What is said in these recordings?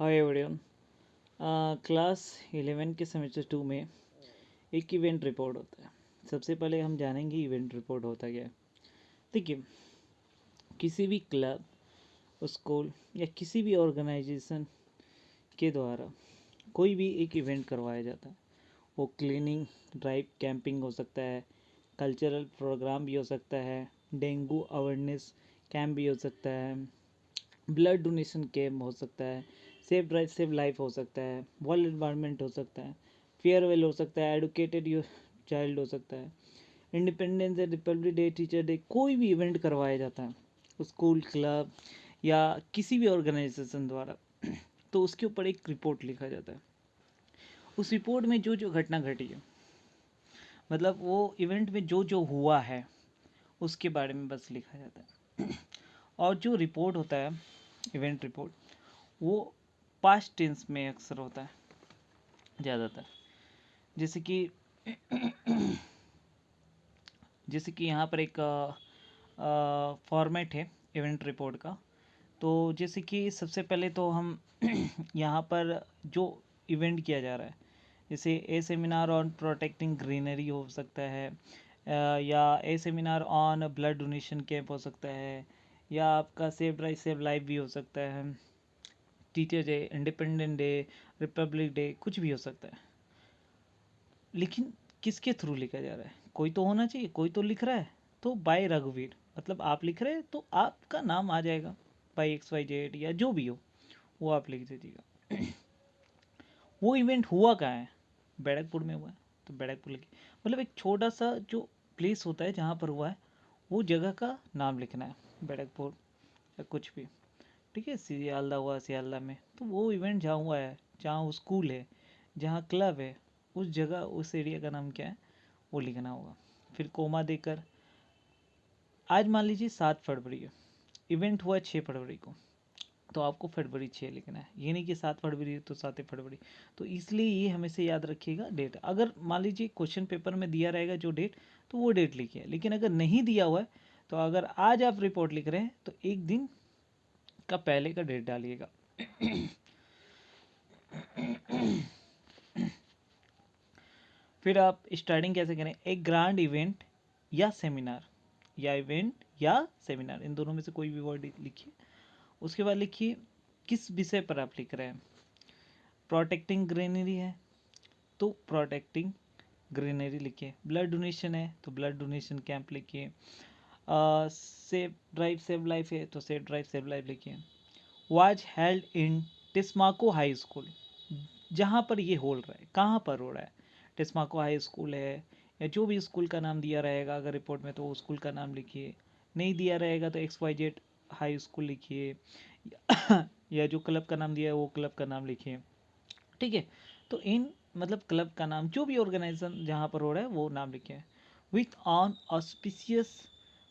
Hi everyone. Class 11 के semester 2 में एक इवेंट रिपोर्ट होता है। सबसे पहले हम जानेंगे इवेंट रिपोर्ट होता क्या है। देखिए, किसी भी क्लब, स्कूल या किसी भी ऑर्गेनाइजेशन के द्वारा कोई भी एक इवेंट करवाया जाता है। वो क्लीनिंग ड्राइव, कैंपिंग हो सकता है, कल्चरल प्रोग्राम भी हो सकता है, डेंगू अवेयरनेस कैंप भी हो सकता है, ब्लड डोनेशन कैम्प हो सकता है, सेव ड्राइव सेव लाइफ हो सकता है, वर्ल्ड एनवायरनमेंट हो सकता है, फेयरवेल हो सकता है, एडुकेटेड योर चाइल्ड हो सकता है, independence day, Republic day, teacher day, कोई भी इवेंट करवाया जाता है स्कूल, क्लब या किसी भी ऑर्गेनाइजेशन द्वारा, तो उसके ऊपर एक रिपोर्ट लिखा जाता है। उस रिपोर्ट में जो जो घटना घटी है, मतलब वो इवेंट में जो जो हुआ है उसके बारे में बस लिखा जाता है। और जो रिपोर्ट होता है, इवेंट रिपोर्ट, वो पास्ट टेंस में अक्सर होता है ज़्यादातर। जैसे कि यहाँ पर एक फॉर्मेट है इवेंट रिपोर्ट का। तो जैसे कि सबसे पहले तो हम यहाँ पर जो इवेंट किया जा रहा है, जैसे a seminar on protecting greenery हो सकता है, या a seminar on blood donation camp हो सकता है, या आपका सेव ड्राइव सेव लाइफ भी हो सकता है, teacher day, independent day, Republic day, कुछ भी हो सकता है। लेकिन किसके थ्रू लिखा जा रहा है? कोई तो होना चाहिए, कोई तो लिख रहा है। तो बाय रघुवीर, मतलब आप लिख रहे हैं तो आपका नाम आ जाएगा, बाई XYZ या जो भी हो वो आप लिख दीजिएगा। वो इवेंट हुआ कहाँ है? बैरकपुर में हुआ है, तो बैरकपुर लिखिए। मतलब एक छोटा सा जो प्लेस होता है जहाँ पर हुआ है, वो जगह का नाम लिखना है, बैरकपुर या कुछ भी। ठीक है, सियालदा हुआ सियालदा में, तो वो इवेंट जहाँ हुआ है, जहाँ वो स्कूल है, जहाँ क्लब है, उस जगह उस एरिया का नाम क्या है वो लिखना होगा। फिर कोमा देकर, आज मान लीजिए 7 फरवरी है, इवेंट हुआ 6 फरवरी को, तो आपको फरवरी 6 लिखना है। ये नहीं कि 7 फरवरी तो 7 फरवरी। तो इसलिए ये हमेशा याद रखिएगा डेट। अगर मान लीजिए क्वेश्चन पेपर में दिया रहेगा जो डेट, तो वो डेट लिखिए। लेकिन अगर नहीं दिया हुआ है, तो अगर आज आप रिपोर्ट लिख रहे हैं तो एक दिन का पहले का डेट डालिएगा। फिर आप स्टार्टिंग कैसे करें? एक ग्रांड इवेंट या सेमिनार, या इवेंट या सेमिनार, इन दोनों में से कोई भी वर्ड लिखिए। उसके बाद लिखिए किस विषय पर आप लिख रहे हैं। प्रोटेक्टिंग ग्रीनरी है तो प्रोटेक्टिंग ग्रीनरी लिखिए। ब्लड डोनेशन है तो ब्लड डोनेशन कैंप लिखिए। सेव ड्राइव सेव लाइफ है तो सेव ड्राइव सेव लाइफ लिखिए। वाज हेल्ड इन टिस्माको हाई स्कूल, जहाँ पर ये हो रहा है, कहाँ पर हो रहा है? टिस्माको हाई स्कूल है, या जो भी स्कूल का नाम दिया रहेगा अगर रिपोर्ट में, तो वो स्कूल का नाम लिखिए। नहीं दिया रहेगा तो XYZ हाई स्कूल लिखिए। या जो क्लब का नाम दिया है वो क्लब का नाम लिखिए। ठीक है, तो इन मतलब क्लब का नाम, जो भी ऑर्गेनाइजेशन जहाँ पर हो रहा है वो नाम लिखिए। With on auspicious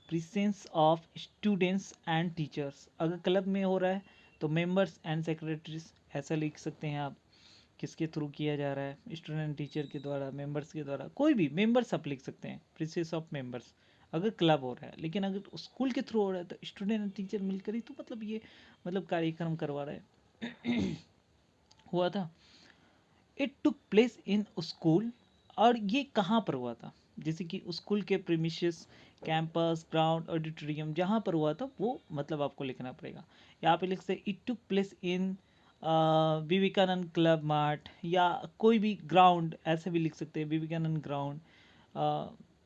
presence of students and teachers, अगर क्लब में हो रहा है तो मेंबर्स एंड सेक्रेटरीज ऐसा लिख सकते हैं आप। किसके थ्रू किया जा रहा है? स्टूडेंट टीचर के द्वारा, मेंबर्स के द्वारा, कोई भी मेंबर्स आप लिख सकते हैं, प्रेजेंस ऑफ मेंबर्स अगर क्लब हो रहा है। लेकिन अगर स्कूल के थ्रू हो रहा है तो स्टूडेंट एंड टीचर मिलकर ही तो मतलब ये मतलब कार्यक्रम करवा रहे हैं। हुआ था। It took place in school, और ये कहाँ पर हुआ था? जैसे कि स्कूल के प्रीमिसेस, कैंपस, ग्राउंड, ऑडिटोरियम, जहाँ पर हुआ था वो मतलब आपको लिखना पड़ेगा। यहाँ पे लिख सकते it took place in Vivekananda club mart, या कोई भी ग्राउंड ऐसे भी लिख सकते हैं, विवेकानंद ग्राउंड।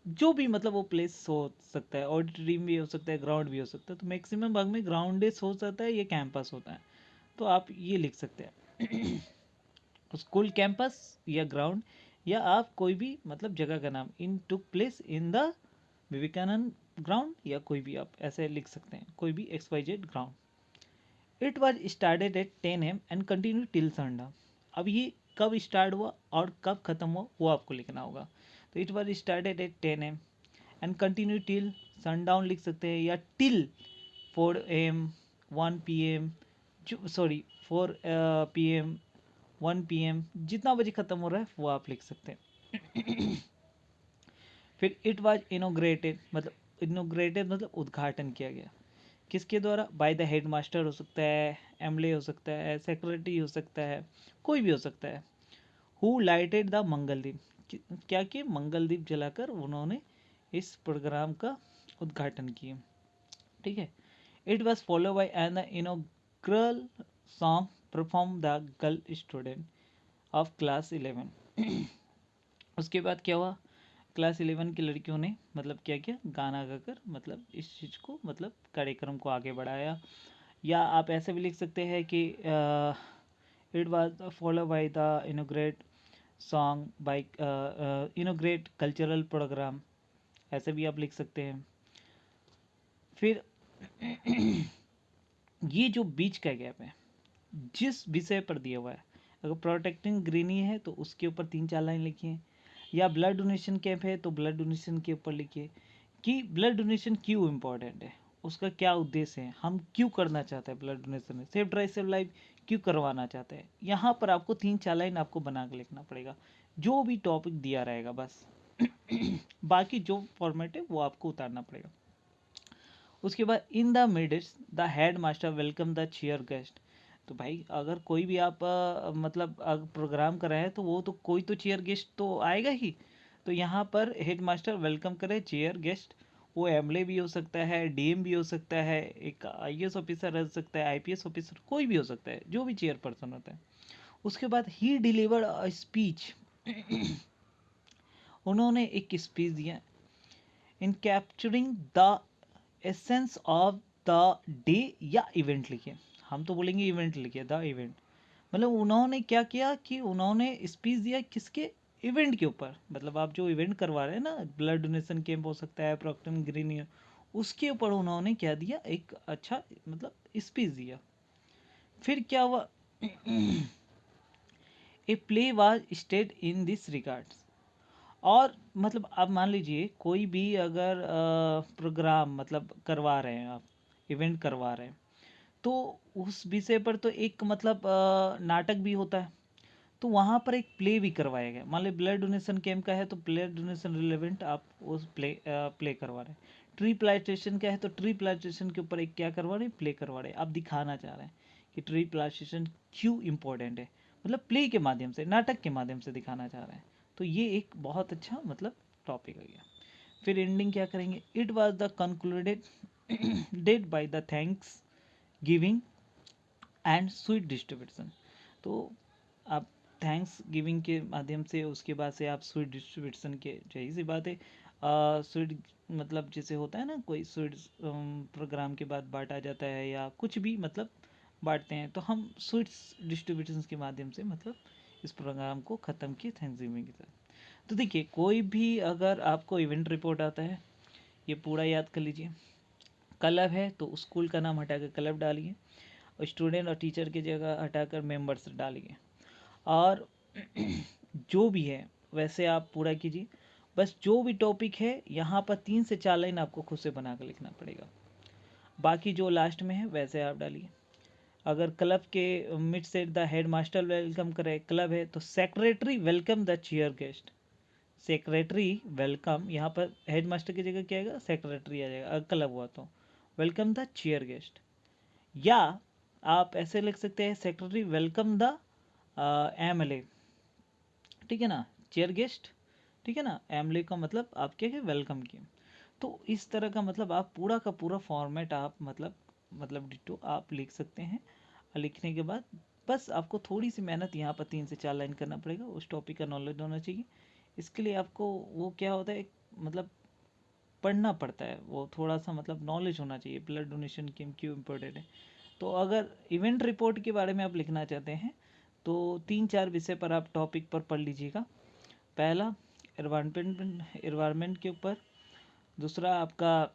जो भी मतलब वो प्लेस हो सकता है, ऑडिटोरियम भी हो सकता है, ग्राउंड भी हो सकता है। तो मैक्सिमम भाग में ग्राउंडेस हो सकता है या कैंपस होता है, तो आप ये लिख सकते हैं। स्कूल कैंपस या ग्राउंड, या आप कोई भी मतलब जगह का नाम, in took place in the Vivekananda ground, या कोई भी आप ऐसे लिख सकते हैं, कोई भी XYZ ground. It was started at 10 AM and continue till sundown. अब ये कब स्टार्ट हुआ और कब ख़त्म हुआ वो आपको लिखना होगा। तो it was started at 10 AM and continue till sundown लिख सकते हैं, या टिल 4 AM, 1 PM, जो सॉरी 4 PM, 1 PM, जितना बजे ख़त्म हो रहा है वो आप लिख सकते हैं। फिर इट वाज इनोग्रेटेड, मतलब इनोग्रेटेड मतलब उद्घाटन किया गया। किसके द्वारा? बाय द हेड मास्टर हो सकता है, एमएलए हो सकता है, सेक्रेटरी हो सकता है, कोई भी हो सकता है। हु लाइटेड द मंगलदीप, क्या कि मंगलदीप जलाकर उन्होंने इस प्रोग्राम का उद्घाटन किया। ठीक है। It was follow by an inaugural song perform the girl student of class 11। उसके बाद क्या हुआ? क्लास 11 की लड़कियों ने मतलब क्या किया? गाना गाकर मतलब इस चीज़ को मतलब कार्यक्रम को आगे बढ़ाया। या आप ऐसे भी लिख सकते हैं कि it was follow by the inaugurate song by inaugurate cultural programme, ऐसे भी आप लिख सकते हैं। फिर ये जो बीच का गैप है जिस विषय पर दिया हुआ है, अगर प्रोटेक्टिंग ग्रीनी है तो उसके ऊपर 3-4 लाइन लिखिए, या ब्लड डोनेशन कैंप है तो ब्लड डोनेशन के ऊपर लिखिए कि ब्लड डोनेशन क्यों इम्पोर्टेंट है, उसका क्या उद्देश्य है, हम क्यों करना चाहते हैं blood donation, save dry save life क्यों करवाना चाहते हैं। यहाँ पर आपको 3-4 लाइन आपको बना के लिखना पड़ेगा, जो भी टॉपिक दिया रहेगा बस। बाकी जो फॉर्मेट है वो आपको उतारना पड़ेगा। उसके बाद in the midst the head master welcome the chief guest. तो भाई अगर कोई भी आप मतलब प्रोग्राम कर रहे हैं तो वो तो कोई तो चीयर गेस्ट तो आएगा ही। तो यहाँ पर हेड मास्टर वेलकम करे चीयर गेस्ट, वो एमएलए भी हो सकता है, डीएम भी हो सकता है, एक आईएएस ऑफिसर रह सकता है, आईपीएस ऑफिसर, कोई भी हो सकता है, जो भी चेयर पर्सन होता है। उसके बाद ही डिलीवर्ड अ स्पीच। उन्होंने एक स्पीच दिया इन capturing the essence of the day, या इवेंट लिखिए, हम तो बोलेंगे इवेंट लिखिए, द इवेंट। मतलब उन्होंने क्या किया कि उन्होंने स्पीच दिया किसके? इवेंट के ऊपर। मतलब आप जो इवेंट करवा रहे हैं ना, ब्लड डोनेशन कैंप हो सकता है, प्रॉक्टर ग्रीन, उसके ऊपर उन्होंने क्या दिया? एक अच्छा मतलब स्पीच दिया। फिर क्या हुआ? A play was staged in this regards. और मतलब आप मान लीजिए कोई भी अगर प्रोग्राम मतलब करवा रहे हैं, आप इवेंट करवा रहे हैं, तो उस विषय पर तो एक मतलब नाटक भी होता है, तो वहाँ पर एक प्ले भी करवाया गया। मान ली ब्लड डोनेशन कैंप का है तो ब्लड डोनेशन रिलेवेंट आप उस प्ले करवा रहे हैं। ट्री प्लांटेशन का है तो ट्री प्लांटेशन के ऊपर एक क्या करवा रहे हैं? प्ले करवा रहे हैं। आप दिखाना चाह रहे हैं कि ट्री प्लांटेशन क्यों इम्पोर्टेंट है, मतलब प्ले के माध्यम से, नाटक के माध्यम से दिखाना चाह रहे हैं। तो ये एक बहुत अच्छा मतलब टॉपिक है गया। फिर एंडिंग क्या करेंगे? It was the concluded dead by the thanks giving and sweet distribution. तो आप थैंक्स गिविंग के माध्यम से, उसके बाद से आप स्वीट डिस्ट्रीब्यूशन के, जाहिर सी बात है स्वीट मतलब जैसे होता है ना, कोई स्वीट्स प्रोग्राम के बाद बांटा जाता है या कुछ भी मतलब बांटते हैं, तो हम स्वीट्स डिस्ट्रीब्यूशन के माध्यम से मतलब इस प्रोग्राम को ख़त्म किए थैंक्स गिविंग के साथ। तो देखिए कोई भी अगर आपको इवेंट रिपोर्ट आता है, ये पूरा याद कर लीजिए। क्लब है तो स्कूल का नाम हटाकर क्लब डालिए, और स्टूडेंट और टीचर की जगह हटाकर मेंबर्स डालिए, और जो भी है वैसे आप पूरा कीजिए। बस जो भी टॉपिक है यहाँ पर 3 से 4 लाइन आपको खुद से बना कर लिखना पड़ेगा, बाकी जो लास्ट में है वैसे आप डालिए। अगर क्लब के mid set the head master welcome करे, क्लब है तो secretary welcome the chief guest, secretary welcome, यहाँ पर हेड मास्टर की जगह क्या आएगा? सेक्रेटरी आ जाएगा। अगर क्लब हुआ तो वेलकम द चीयर गेस्ट। या आप ऐसे लिख सकते हैं सेक्रेटरी वेलकम द एमएलए, ठीक है ना, चेयर गेस्ट, ठीक है ना, एमएलए का मतलब आप क्या है? वेलकम किए। तो इस तरह का मतलब आप पूरा का पूरा फॉर्मेट आप मतलब डिटो आप लिख सकते हैं। लिखने के बाद बस आपको थोड़ी सी मेहनत यहाँ पर 3 से 4 लाइन करना पड़ेगा, उस टॉपिक का नॉलेज होना चाहिए। इसके लिए आपको वो क्या होता है मतलब पढ़ना पड़ता है, वो थोड़ा सा मतलब नॉलेज होना चाहिए, ब्लड डोनेशन क्यों इम्पोर्टेंट है। तो अगर इवेंट रिपोर्ट के बारे में आप लिखना चाहते हैं तो 3-4 विषय पर आप टॉपिक पर पढ़ लीजिएगा। पहला एनवायरनमेंट के ऊपर, दूसरा आपका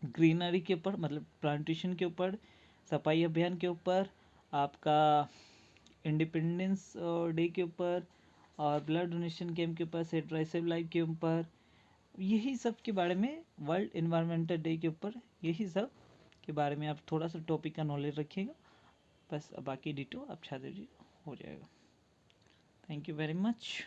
ग्रीनरी के ऊपर मतलब प्लांटेशन के ऊपर, सफाई अभियान के ऊपर, आपका इंडिपेंडेंस डे के ऊपर, और ब्लड डोनेशन कैंप के ऊपर, सेव ड्राई सेव लाइफ के ऊपर, यही सब के बारे में, वर्ल्ड इन्वायरमेंटल डे के ऊपर, यही सब के बारे में आप थोड़ा सा टॉपिक का नॉलेज रखिएगा। बस बाकी डिटो आप छा दीजिए, हो जाएगा। Thank you very much.